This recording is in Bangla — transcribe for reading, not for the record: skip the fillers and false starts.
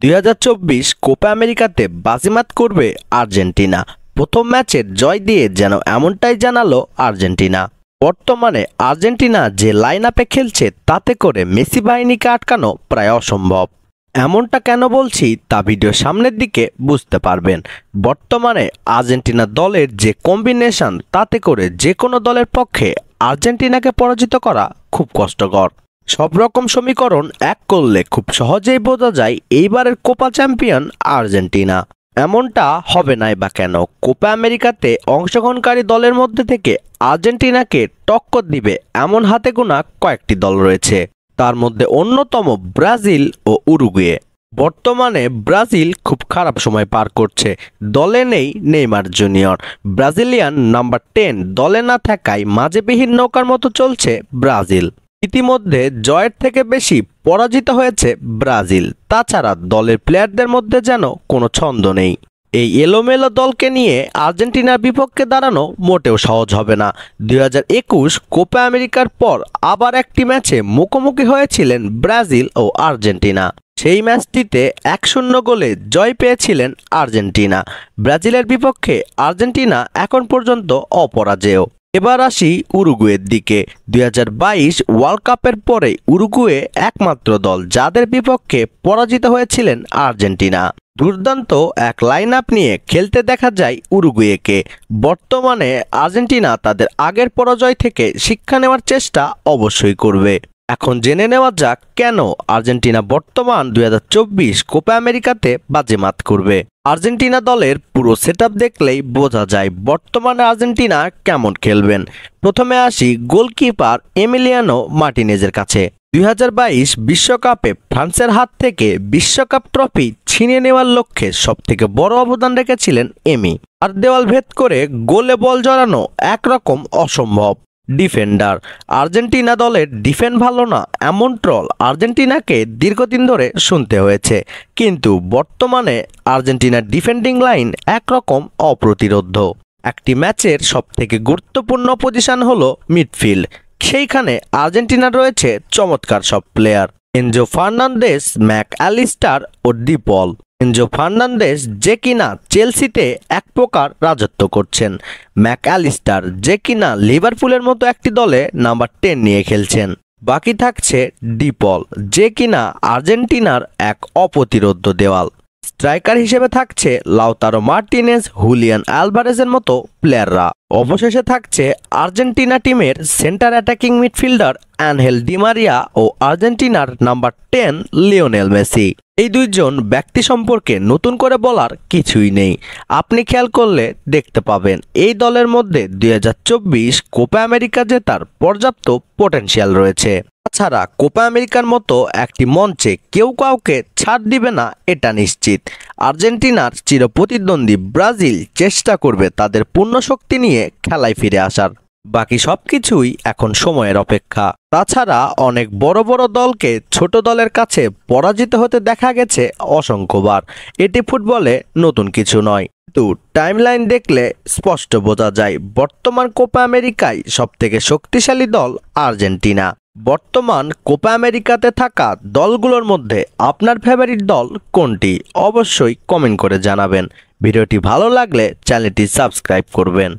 2024 কোপা আমেরিকাতে বাজিমাত করবে আর্জেন্টিনা। প্রথম ম্যাচের জয় দিয়ে যেন এমনটাই জানালো আর্জেন্টিনা। বর্তমানে আর্জেন্টিনা যে লাইন আপে খেলছে তাতে করে মেসি বাহিনীকে আটকানো প্রায় অসম্ভব। এমনটা কেন বলছি তা ভিডিও সামনের দিকে বুঝতে পারবেন। বর্তমানে আর্জেন্টিনা দলের যে কম্বিনেশন তাতে করে যে কোনো দলের পক্ষে আর্জেন্টিনাকে পরাজিত করা খুব কষ্টকর। সব রকম সমীকরণ এক করলে খুব সহজেই বোঝা যায় এইবারের কোপা চ্যাম্পিয়ন আর্জেন্টিনা। এমনটা হবে নাই বা কেন? কোপা আমেরিকাতে অংশগ্রহণকারী দলের মধ্যে থেকে আর্জেন্টিনাকে টক্কর দিবে এমন হাতে গোনা কয়েকটি দল রয়েছে। তার মধ্যে অন্যতম ব্রাজিল ও উরুগুয়ে। বর্তমানে ব্রাজিল খুব খারাপ সময় পার করছে। দলে নেই নেইমার জুনিয়র। ব্রাজিলিয়ান নাম্বার 10 দলে না থাকায় মাঝেবিহীন নৌকার মতো চলছে ব্রাজিল। ইতিমধ্যে জয়ের থেকে বেশি পরাজিত হয়েছে ব্রাজিল। তাছাড়া দলের প্লেয়ারদের মধ্যে যেন কোনো ছন্দ নেই। এই এলোমেলো দলকে নিয়ে আর্জেন্টিনার বিপক্ষে দাঁড়ানো মোটেও সহজ হবে না। 2021 কোপা আমেরিকার পর আবার একটি ম্যাচে মুখোমুখি হয়েছিলেন ব্রাজিল ও আর্জেন্টিনা। সেই ম্যাচটিতে 1-0 গোলে জয় পেয়েছিলেন আর্জেন্টিনা। ব্রাজিলের বিপক্ষে আর্জেন্টিনা এখন পর্যন্ত অপরাজেয়। এবার আসি উরুগুয়ের দিকে। 2022 ওয়ার্ল্ড কাপের পরে উরুগুয়ে একমাত্র দল যাদের বিপক্ষে পরাজিত হয়েছিলেন আর্জেন্টিনা। দুর্দান্ত এক লাইন আপ নিয়ে খেলতে দেখা যায় উরুগুয়েকে। বর্তমানে আর্জেন্টিনা তাদের আগের পরাজয় থেকে শিক্ষা নেওয়ার চেষ্টা অবশ্যই করবে। এখন জেনে নেওয়া যাক কেন আর্জেন্টিনা বর্তমান 2024 কোপা আমেরিকাতে বাজিমাত করবে। আর্জেন্টিনা দলের পুরো সেটআপ দেখলেই বোঝা যায় বর্তমানে আর্জেন্টিনা কেমন খেলবেন। প্রথমে আসি গোলকিপার এমিলিয়ানো মার্টিনেজের কাছে। 2022 বিশ্বকাপে ফ্রান্সের হাত থেকে বিশ্বকাপ ট্রফি ছিনিয়ে নেওয়ার লক্ষ্যে সবথেকে বড় অবদান রেখেছিলেন এমি। আর দেওয়াল ভেদ করে গোলে বল জড়ানো একরকম অসম্ভব। ডিফেন্ডার আর্জেন্টিনা দলের ডিফেন্ড ভালো না এমন ট্রল আর্জেন্টিনাকে দীর্ঘদিন ধরে শুনতে হয়েছে, কিন্তু বর্তমানে আর্জেন্টিনার ডিফেন্ডিং লাইন একরকম অপ্রতিরোধ্য। একটি ম্যাচের সবথেকে গুরুত্বপূর্ণ পজিশন হলো মিডফিল্ড। সেইখানে আর্জেন্টিনার রয়েছে চমৎকার সব player. Enzo Fernandez, Mac Allister ও ডিপল। এনজো ফার্নান্দেস যে কিনা চেলসিতে এক প্রকার রাজত্ব করছেন। ম্যাক অ্যালিস্টার যে কিনা লিভারপুলের মতো একটি দলে নাম্বার 10 নিয়ে খেলছেন। বাকি থাকছে ডিপল যে কিনা আর্জেন্টিনার এক অপ্রতিরোধ্য দেওয়াল। স্ট্রাইকার হিসেবে থাকছে লাউতারো মার্টিনেজ, হুলিয়ান আলভারেজের মতো প্লেয়াররা। অবশেষে থাকছে আর্জেন্টিনা টিমের centre attacking midfielder Angel Di Maria ও আর্জেন্টিনার নাম্বার 10 লিওনেল মেসি। এই দুইজন ব্যক্তি সম্পর্কে নতুন করে বলার কিছুই নেই। আপনি খেয়াল করলে দেখতে পাবেন এই দলের মধ্যে 2024 কোপা আমেরিকা জেতার পর্যাপ্ত পটেনশিয়াল রয়েছে। তাছাড়া কোপা আমেরিকার মতো একটি মঞ্চে কেউ কাউকে ছাড় দিবে না এটা নিশ্চিত। আর্জেন্টিনার চিরপ্রতিদ্বন্দ্বী ব্রাজিল চেষ্টা করবে তাদের পূর্ণ শক্তি নিয়ে খেলায় ফিরে আসার। বাকি সবকিছুই এখন সময়ের অপেক্ষা। তাছাড়া অনেক বড় বড় দলকে ছোট দলের কাছে পরাজিত হতে দেখা গেছে অসংখ্যবার। এটি ফুটবলে নতুন কিছু নয়, কিন্তু টাইমলাইন দেখলে স্পষ্ট বোঝা যায় বর্তমান কোপা আমেরিকায় সবথেকে শক্তিশালী দল আর্জেন্টিনা। বর্তমান কোপা আমেরিকাতে থাকা দলগুলোর মধ্যে আপনার ফেভারিট দল কোনটি অবশ্যই কমেন্ট করে জানাবেন। ভিডিওটি ভালো লাগলে চ্যানেলটি সাবস্ক্রাইব করবেন।